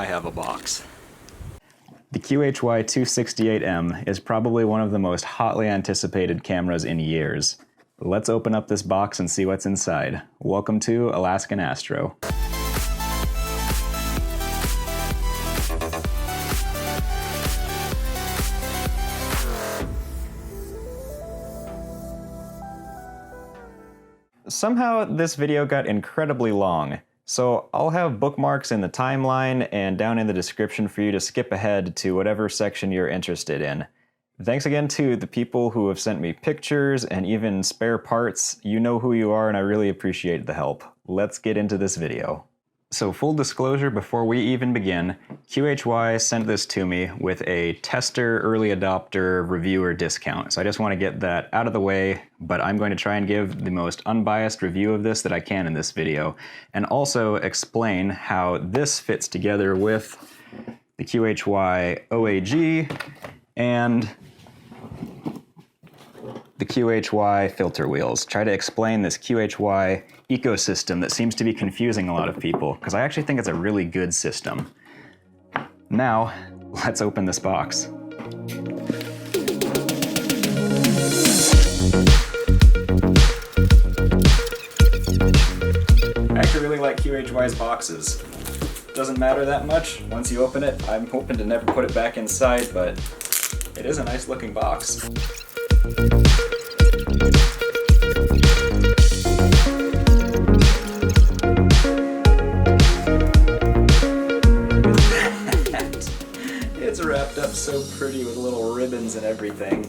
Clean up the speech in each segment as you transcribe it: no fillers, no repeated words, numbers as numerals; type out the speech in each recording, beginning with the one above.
I have a box. The QHY268M is probably one of the most hotly anticipated cameras in years. Let's open up this box and see what's inside. Welcome to Alaskan Astro. Somehow this video got incredibly long, so I'll have bookmarks in the timeline and down in the description for you to skip ahead to whatever section you're interested in. Thanks again to the people who have sent me pictures and even spare parts. You know who you are and I really appreciate the help. Let's get into this video. So full disclosure before we even begin, QHY sent this to me with a tester, early adopter, reviewer discount. So I just want to get that out of the way, but I'm going to try and give the most unbiased review of this that I can in this video, and also explain how this fits together with the QHY OAG and the QHY filter wheels. Try to explain this QHY ecosystem that seems to be confusing a lot of people, because I actually think it's a really good system. Now, let's open this box. I actually really like QHY's boxes. Doesn't matter that much once you open it. I'm hoping to never put it back inside, but it is a nice looking box. It's wrapped up so pretty with little ribbons and everything.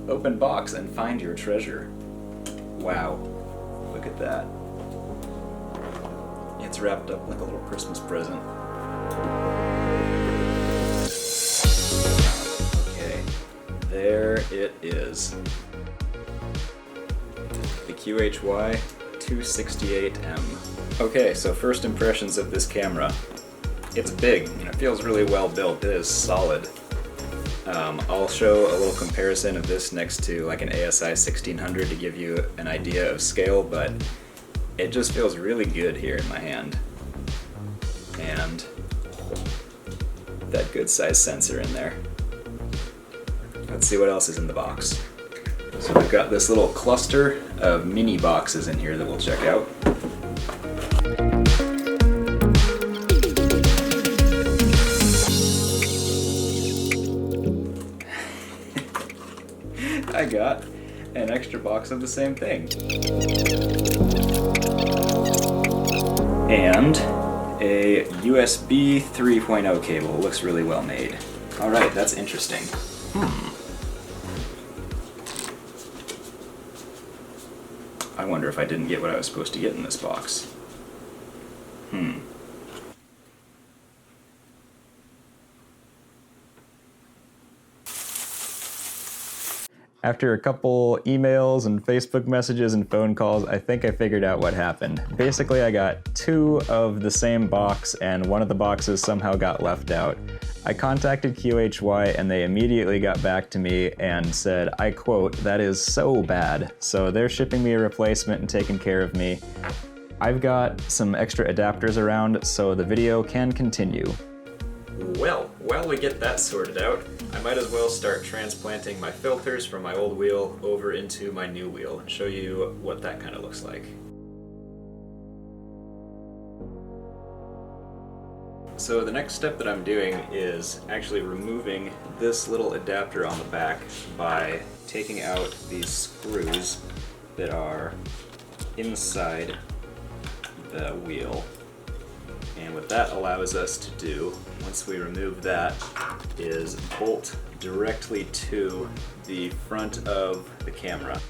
Open box and find your treasure. Wow, look at that. It's wrapped up like a little Christmas present. Okay, there it is. The QHY268M. Okay, so first impressions of this camera. It's big, and it feels really well built. It is solid. I'll show a little comparison of this next to like an ASI1600 to give you an idea of scale, but it just feels really good here in my hand. And that good size sensor in there. Let's see what else is in the box. So we've got this little cluster of mini boxes in here that we'll check out. I got an extra box of the same thing. And a USB 3.0 cable. Looks really well made. Alright, that's interesting. I wonder if I didn't get what I was supposed to get in this box. After a couple emails and Facebook messages and phone calls, I think I figured out what happened. Basically, I got two of the same box and one of the boxes somehow got left out. I contacted QHY and they immediately got back to me and said, I quote, "That is so bad." So they're shipping me a replacement and taking care of me. I've got some extra adapters around so the video can continue. Well, while we get that sorted out, I might as well start transplanting my filters from my old wheel over into my new wheel and show you what that kind of looks like. So the next step that I'm doing is actually removing this little adapter on the back by taking out these screws that are inside the wheel. And what that allows us to do, once we remove that, is bolt directly to the front of the camera.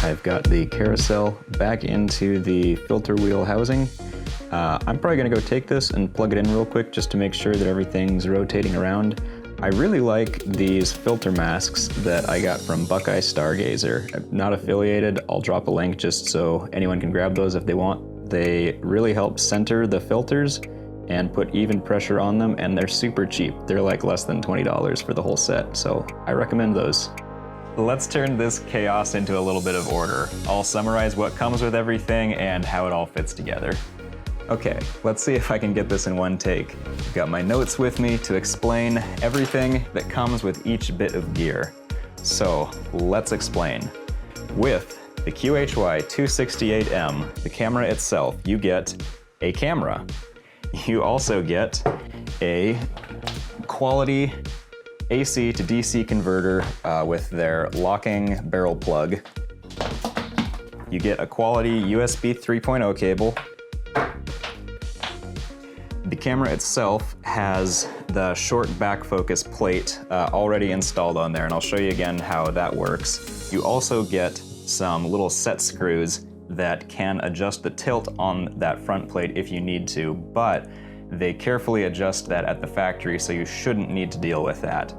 I've got the carousel back into the filter wheel housing. I'm probably gonna go take this and plug it in real quick just to make sure that everything's rotating around. I really like these filter masks that I got from Buckeye Stargazer. I'm not affiliated, I'll drop a link just so anyone can grab those if they want. They really help center the filters and put even pressure on them, and they're super cheap. They're like less than $20 for the whole set, so I recommend those. Let's turn this chaos into a little bit of order. I'll summarize what comes with everything and how it all fits together. Okay, let's see if I can get this in one take. I've got my notes with me to explain everything that comes with each bit of gear. So let's explain. With the QHY268M, the camera itself, you get a camera. You also get a quality AC to DC converter with their locking barrel plug. You get a quality USB 3.0 cable. The camera itself has the short back focus plate already installed on there, and I'll show you again how that works. You also get some little set screws that can adjust the tilt on that front plate if you need to, but they carefully adjust that at the factory, so you shouldn't need to deal with that.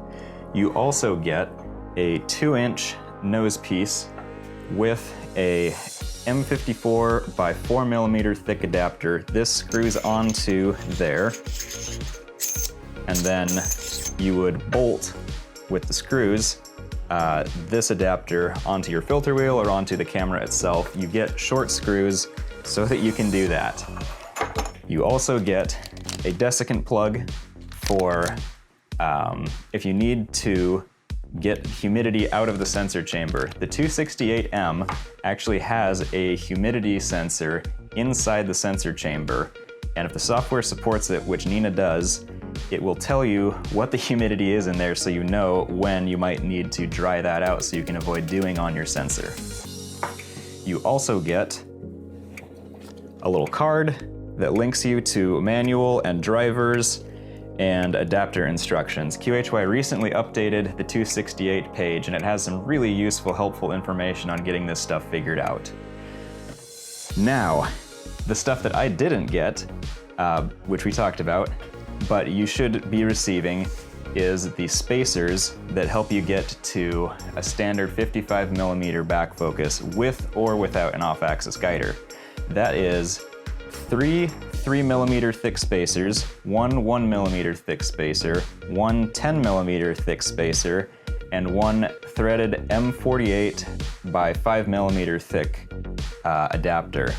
You also get a 2-inch nose piece with a M54 by 4mm thick adapter. This screws onto there, and then you would bolt with the screws this adapter onto your filter wheel or onto the camera itself. You get short screws so that you can do that. You also get a desiccant plug for if you need to get humidity out of the sensor chamber. The 268M actually has a humidity sensor inside the sensor chamber, and if the software supports it, which Nina does, it will tell you what the humidity is in there so you know when you might need to dry that out so you can avoid dewing on your sensor. You also get a little card that links you to manual and drivers and adapter instructions. QHY recently updated the 268 page, and it has some really useful, helpful information on getting this stuff figured out. Now, the stuff that I didn't get, which we talked about, but you should be receiving, is the spacers that help you get to a standard 55mm back focus with or without an off-axis guider. That is 3 3mm thick spacers, one 1mm thick spacer, one 10mm thick spacer, and one threaded M48 by 5mm thick adapter.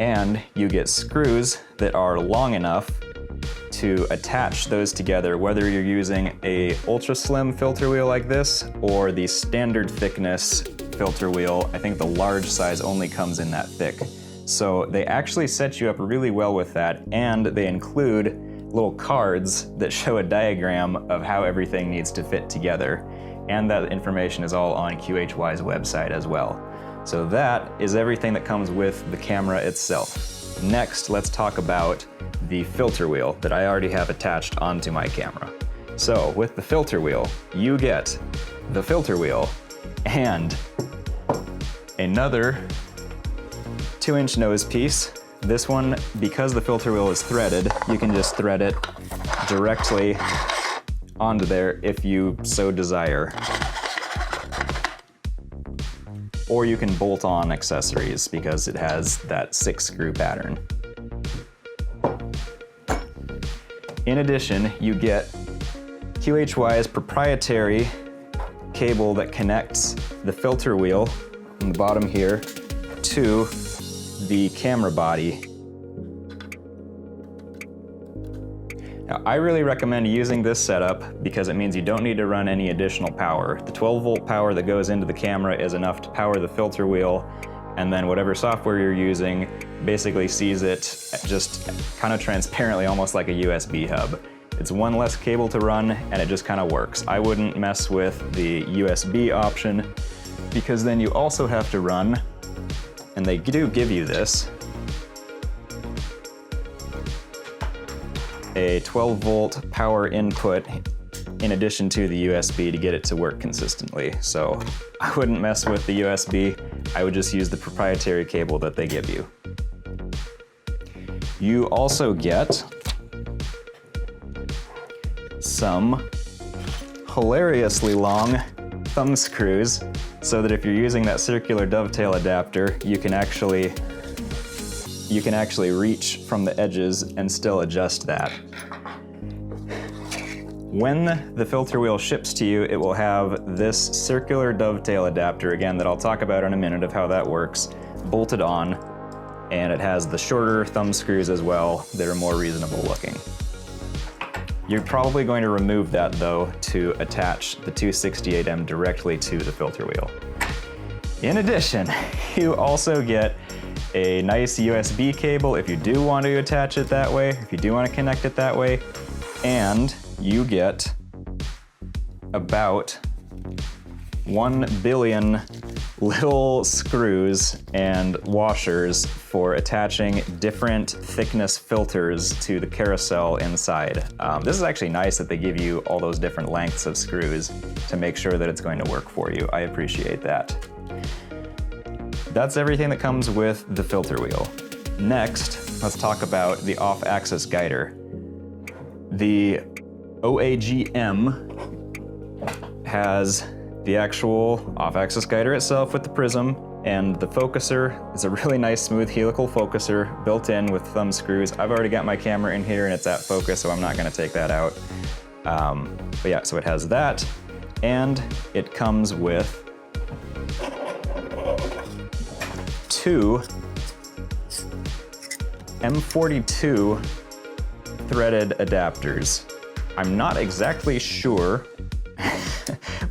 And you get screws that are long enough to attach those together, whether you're using a ultra slim filter wheel like this or the standard thickness filter wheel. I think the large size only comes in that thick. So they actually set you up really well with that, and they include little cards that show a diagram of how everything needs to fit together. And that information is all on QHY's website as well. So that is everything that comes with the camera itself. Next, let's talk about the filter wheel that I already have attached onto my camera. So with the filter wheel, you get the filter wheel and another 2-inch nose piece. This one, because the filter wheel is threaded, you can just thread it directly onto there if you so desire. Or you can bolt on accessories because it has that 6-screw pattern. In addition, you get QHY's proprietary cable that connects the filter wheel on the bottom here to the camera body. Now, I really recommend using this setup because it means you don't need to run any additional power. The 12-volt power that goes into the camera is enough to power the filter wheel, and then whatever software you're using basically sees it just kind of transparently, almost like a USB hub. It's one less cable to run, and it just kind of works. I wouldn't mess with the USB option because then you also have to run, and they do give you this, a 12-volt power input in addition to the USB to get it to work consistently. So I wouldn't mess with the USB. I would just use the proprietary cable that they give you. You also get some hilariously long thumb screws so that if you're using that circular dovetail adapter, you can actually you can actually reach from the edges and still adjust that. When the filter wheel ships to you, it will have this circular dovetail adapter, again, that I'll talk about in a minute of how that works, bolted on, and it has the shorter thumb screws as well that are more reasonable looking. You're probably going to remove that though to attach the 268M directly to the filter wheel. In addition, you also get a nice USB cable if you do want to attach it that way, if you do want to connect it that way, and you get about 1 billion little screws and washers for attaching different thickness filters to the carousel inside. This is actually nice that they give you all those different lengths of screws to make sure that it's going to work for you. I appreciate that. That's everything that comes with the filter wheel. Next, let's talk about the off-axis guider. The OAG-M has the actual off-axis guider itself with the prism, and the focuser is a really nice smooth helical focuser built in with thumb screws. I've already got my camera in here and it's at focus, so I'm not gonna take that out. But yeah, so it has that, and it comes with 2 M42 threaded adapters. I'm not exactly sure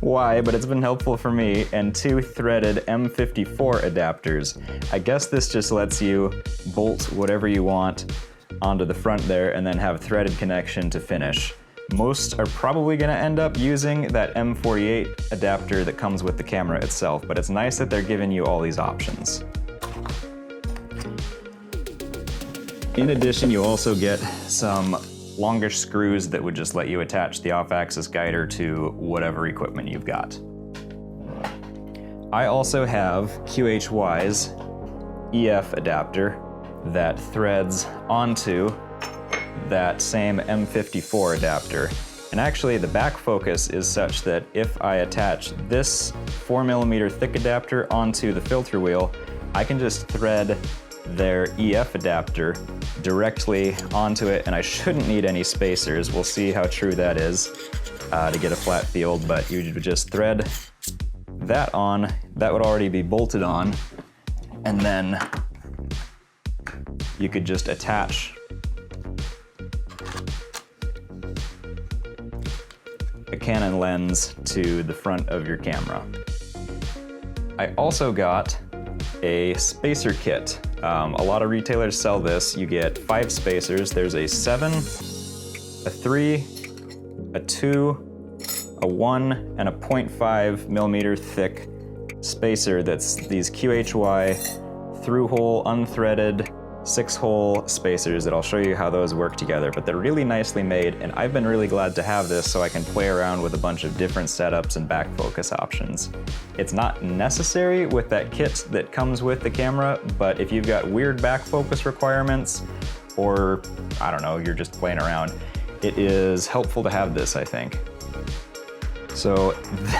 why, but it's been helpful for me, and 2 threaded M54 adapters. I guess this just lets you bolt whatever you want onto the front there and then have threaded connection to finish. Most are probably gonna end up using that M48 adapter that comes with the camera itself, but it's nice that they're giving you all these options. In addition, you also get some longish screws that would just let you attach the off-axis guider to whatever equipment you've got. I also have QHY's EF adapter that threads onto that same M54 adapter. And actually the back focus is such that if I attach this 4mm thick adapter onto the filter wheel, I can just thread their EF adapter directly onto it, and I shouldn't need any spacers. We'll see how true that is to get a flat field, but you would just thread that on. That would already be bolted on, and then you could just attach a Canon lens to the front of your camera. I also got a spacer kit. A lot of retailers sell this. You get 5 spacers. There's a 7, a 3, a 2, a 1, and a 0.5mm thick spacer that's these QHY through-hole unthreaded 6-hole spacers that I'll show you how those work together, but they're really nicely made, and I've been really glad to have this so I can play around with a bunch of different setups and back focus options. It's not necessary with that kit that comes with the camera, but if you've got weird back focus requirements, or I don't know, you're just playing around, it is helpful to have this, I think. So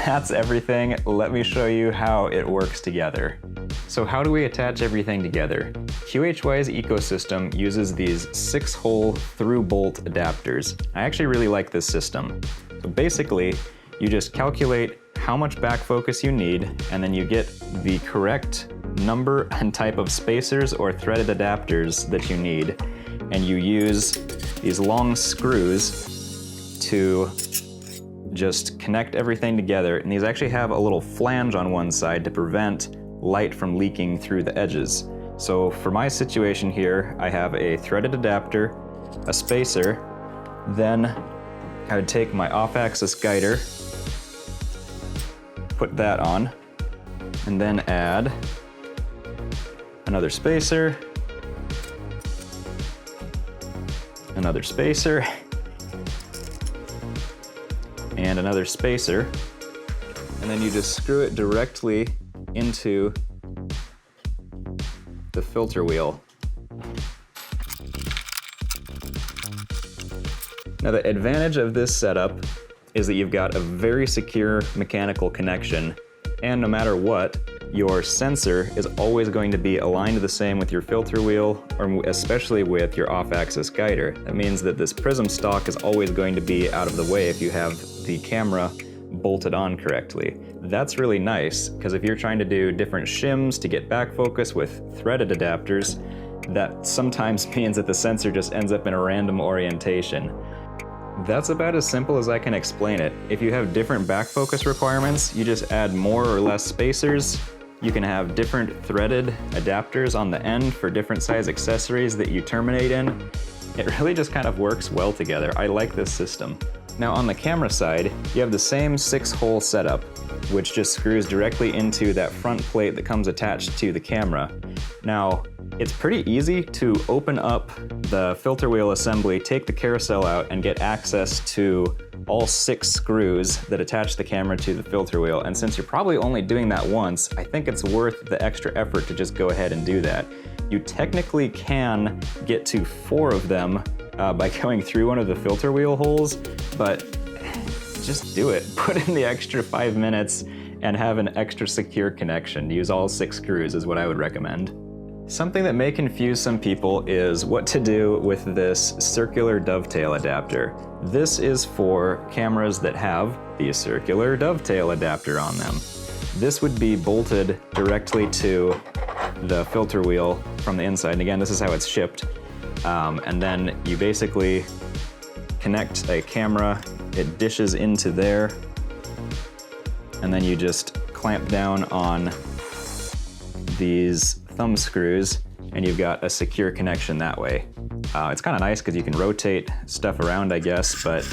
that's everything. Let me show you how it works together. So how do we attach everything together? QHY's Ecosystem uses these 6-hole through-bolt adapters. I actually really like this system. So basically, you just calculate how much back focus you need, and then you get the correct number and type of spacers or threaded adapters that you need, and you use these long screws to just connect everything together. And these actually have a little flange on one side to prevent light from leaking through the edges. So for my situation here, I have a threaded adapter, a spacer, then I would take my off-axis guider, put that on, and then add another spacer, another spacer, and another spacer, and then you just screw it directly into the filter wheel. Now the advantage of this setup is that you've got a very secure mechanical connection, and no matter what, your sensor is always going to be aligned the same with your filter wheel, or especially with your off-axis guider. That means that this prism stock is always going to be out of the way if you have the camera bolted on correctly. That's really nice, because if you're trying to do different shims to get back focus with threaded adapters, that sometimes means that the sensor just ends up in a random orientation. That's about as simple as I can explain it. If you have different back focus requirements, you just add more or less spacers. You can have different threaded adapters on the end for different size accessories that you terminate in. It really just kind of works well together. I like this system. Now on the camera side, you have the same 6-hole setup, which just screws directly into that front plate that comes attached to the camera. Now, it's pretty easy to open up the filter wheel assembly, take the carousel out, and get access to all 6 screws that attach the camera to the filter wheel. And since you're probably only doing that once, I think it's worth the extra effort to just go ahead and do that. You technically can get to 4 of them by going through one of the filter wheel holes, but just do it. Put in the extra 5 minutes and have an extra secure connection. Use all 6 screws is what I would recommend. Something that may confuse some people is what to do with this circular dovetail adapter. This is for cameras that have the circular dovetail adapter on them. This would be bolted directly to the filter wheel from the inside. And again, this is how it's shipped. And then you basically connect a camera, it dishes into there, and then you just clamp down on these thumb screws, and you've got a secure connection that way. It's kind of nice because you can rotate stuff around, I guess, but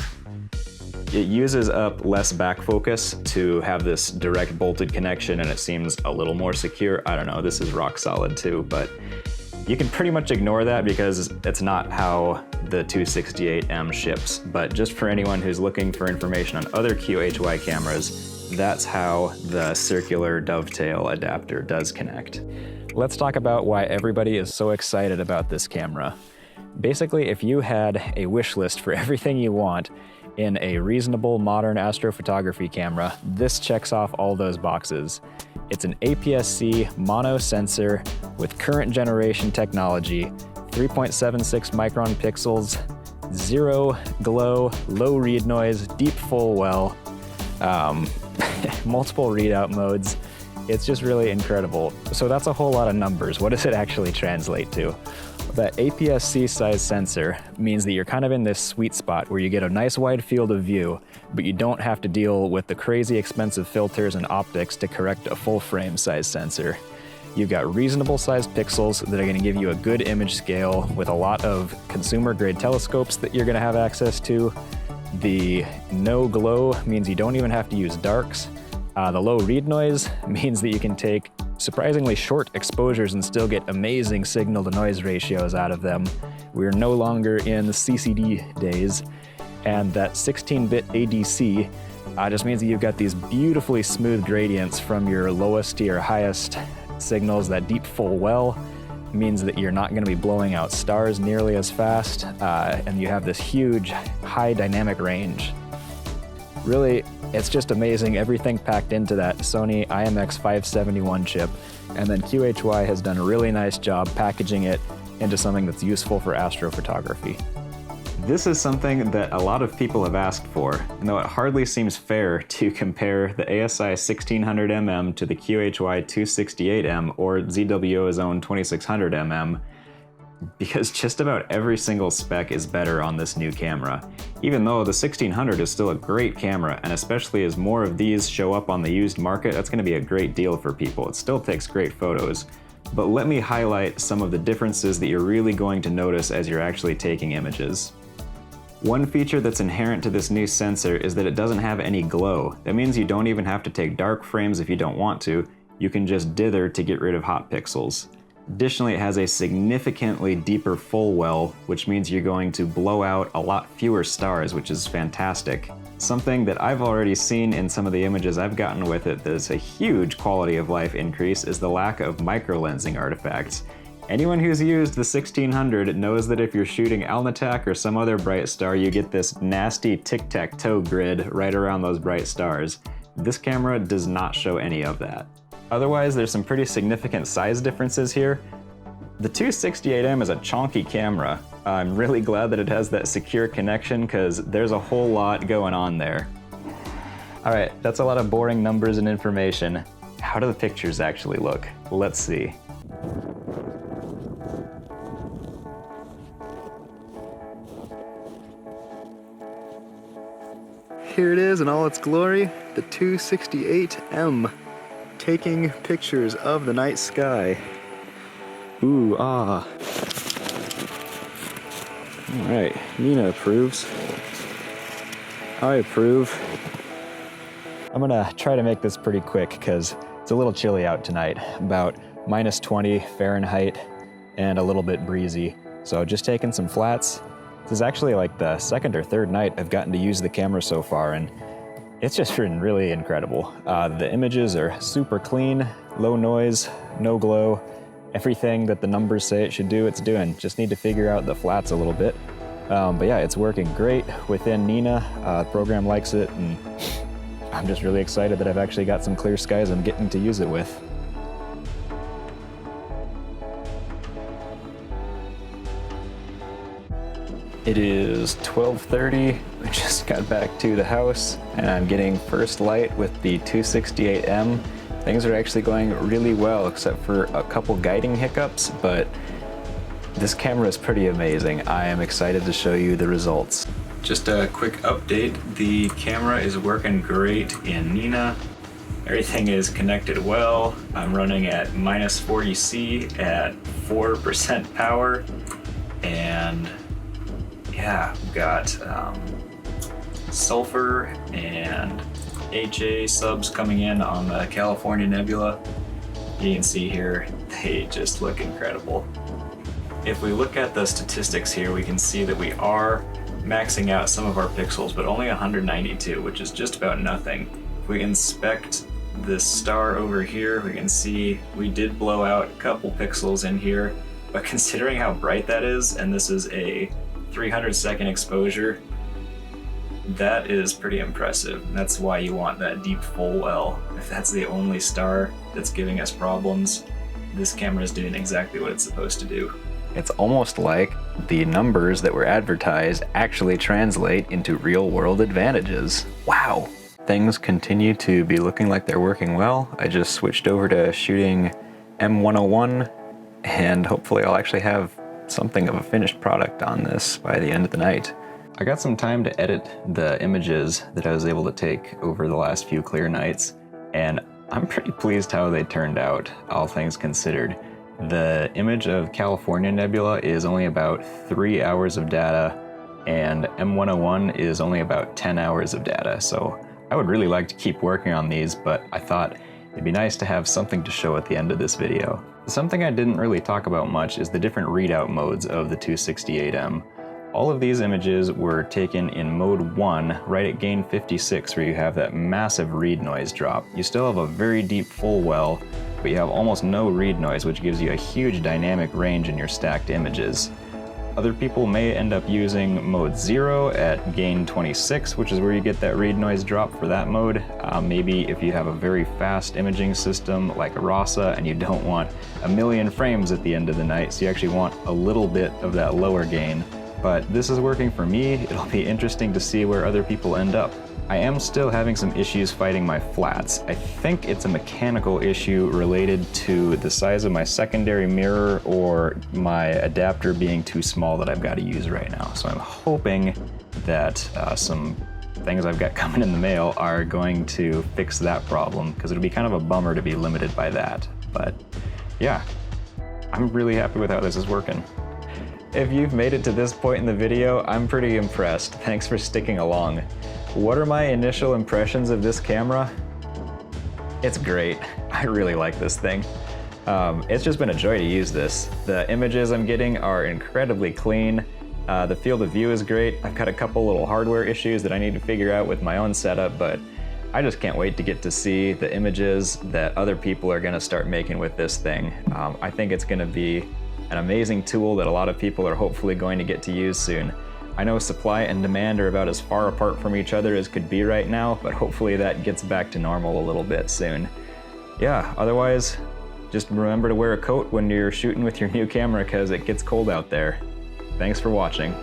it uses up less back focus to have this direct bolted connection, and it seems a little more secure. I don't know, this is rock solid too, but you can pretty much ignore that because it's not how the 268M ships. But just for anyone who's looking for information on other QHY cameras, that's how the circular dovetail adapter does connect. Let's talk about why everybody is so excited about this camera. Basically, if you had a wish list for everything you want in a reasonable modern astrophotography camera, this checks off all those boxes. It's an APS-C mono sensor with current generation technology, 3.76 micron pixels, 0 glow, low read noise, deep full well, multiple readout modes. It's just really incredible. So that's a whole lot of numbers. What does it actually translate to? That APS-C size sensor means that you're kind of in this sweet spot where you get a nice wide field of view, but you don't have to deal with the crazy expensive filters and optics to correct a full frame size sensor. You've got reasonable sized pixels that are going to give you a good image scale with a lot of consumer grade telescopes that you're going to have access to. The no glow means you don't even have to use darks. The low read noise means that you can take surprisingly short exposures and still get amazing signal to noise ratios out of them. We're no longer in the CCD days. And that 16-bit ADC just means that you've got these beautifully smooth gradients from your lowest to your highest signals. That deep full well means that you're not going to be blowing out stars nearly as fast, and you have this huge high dynamic range. Really, it's just amazing, everything packed into that Sony IMX571 chip, and then QHY has done a really nice job packaging it into something that's useful for astrophotography. This is something that a lot of people have asked for, and though it hardly seems fair to compare the ASI1600MM to the QHY268M or ZWO's own 2600mm, because just about every single spec is better on this new camera. Even though the 1600 is still a great camera, and especially as more of these show up on the used market, that's going to be a great deal for people. It still takes great photos. But let me highlight some of the differences that you're really going to notice as you're actually taking images. One feature that's inherent to this new sensor is that it doesn't have any glow. That means you don't even have to take dark frames if you don't want to. You can just dither to get rid of hot pixels. Additionally, it has a significantly deeper full well, which means you're going to blow out a lot fewer stars, which is fantastic. Something that I've already seen in some of the images I've gotten with it that's a huge quality of life increase is the lack of microlensing artifacts. Anyone who's used the 1600 knows that if you're shooting Alnitak or some other bright star, you get this nasty tic-tac-toe grid right around those bright stars. This camera does not show any of that. Otherwise, there's some pretty significant size differences here. The 268M is a chonky camera. I'm really glad that it has that secure connection because there's a whole lot going on there. All right, that's a lot of boring numbers and information. How do the pictures actually look? Let's see. Here it is in all its glory, the 268M, taking pictures of the night sky. Ooh, ah. All right, Nina approves. I approve. I'm gonna try to make this pretty quick because it's a little chilly out tonight, about -20 Fahrenheit and a little bit breezy. So just taking some flats. This is actually like the second or third night I've gotten to use the camera so far, and it's just been really incredible. The images are super clean, low noise, no glow. Everything that the numbers say it should do, it's doing. Just need to figure out the flats a little bit. But yeah, it's working great within Nina. The program likes it, and I'm just really excited that I've actually got some clear skies I'm getting to use it with. It is 12:30, I just got back to the house and I'm getting first light with the 268M. Things are actually going really well except for a couple guiding hiccups, but this camera is pretty amazing. I am excited to show you the results. Just a quick update, the camera is working great in Nina. Everything is connected well. I'm running at -40C at 4% power, and yeah, we've got sulfur and HA subs coming in on the California Nebula. You can see here, they just look incredible. If we look at the statistics here, we can see that we are maxing out some of our pixels, but only 192, which is just about nothing. If we inspect this star over here, we can see we did blow out a couple pixels in here, but considering how bright that is, and this is a 300-second exposure, that is pretty impressive. That's why you want that deep full well. If that's the only star that's giving us problems, this camera is doing exactly what it's supposed to do. It's almost like the numbers that were advertised actually translate into real-world advantages. Wow! Things continue to be looking like they're working well. I just switched over to shooting M101, and hopefully I'll actually have something of a finished product on this by the end of the night. I got some time to edit the images that I was able to take over the last few clear nights, and I'm pretty pleased how they turned out, all things considered. The image of California Nebula is only about 3 hours of data, and M101 is only about 10 hours of data, so I would really like to keep working on these, but I thought it'd be nice to have something to show at the end of this video. Something I didn't really talk about much is the different readout modes of the 268M. All of these images were taken in mode 1, right at gain 56, where you have that massive read noise drop. You still have a very deep full well, but you have almost no read noise, which gives you a huge dynamic range in your stacked images. Other people may end up using mode 0 at gain 26, which is where you get that read noise drop for that mode. Maybe if you have a very fast imaging system like a RASA and you don't want a million frames at the end of the night, so you actually want a little bit of that lower gain. But this is working for me. It'll be interesting to see where other people end up. I am still having some issues fighting my flats. I think it's a mechanical issue related to the size of my secondary mirror or my adapter being too small that I've got to use right now. So I'm hoping that some things I've got coming in the mail are going to fix that problem, because it'll be kind of a bummer to be limited by that. But yeah, I'm really happy with how this is working. If you've made it to this point in the video, I'm pretty impressed. Thanks for sticking along. What are my initial impressions of this camera? It's great. I really like this thing. It's just been a joy to use this. The images I'm getting are incredibly clean. The field of view is great. I've got a couple little hardware issues that I need to figure out with my own setup, but I just can't wait to get to see the images that other people are gonna start making with this thing. I think it's gonna be an amazing tool that a lot of people are hopefully going to get to use soon. I know supply and demand are about as far apart from each other as could be right now, but hopefully that gets back to normal a little bit soon. Yeah, otherwise, just remember to wear a coat when you're shooting with your new camera because it gets cold out there. Thanks for watching.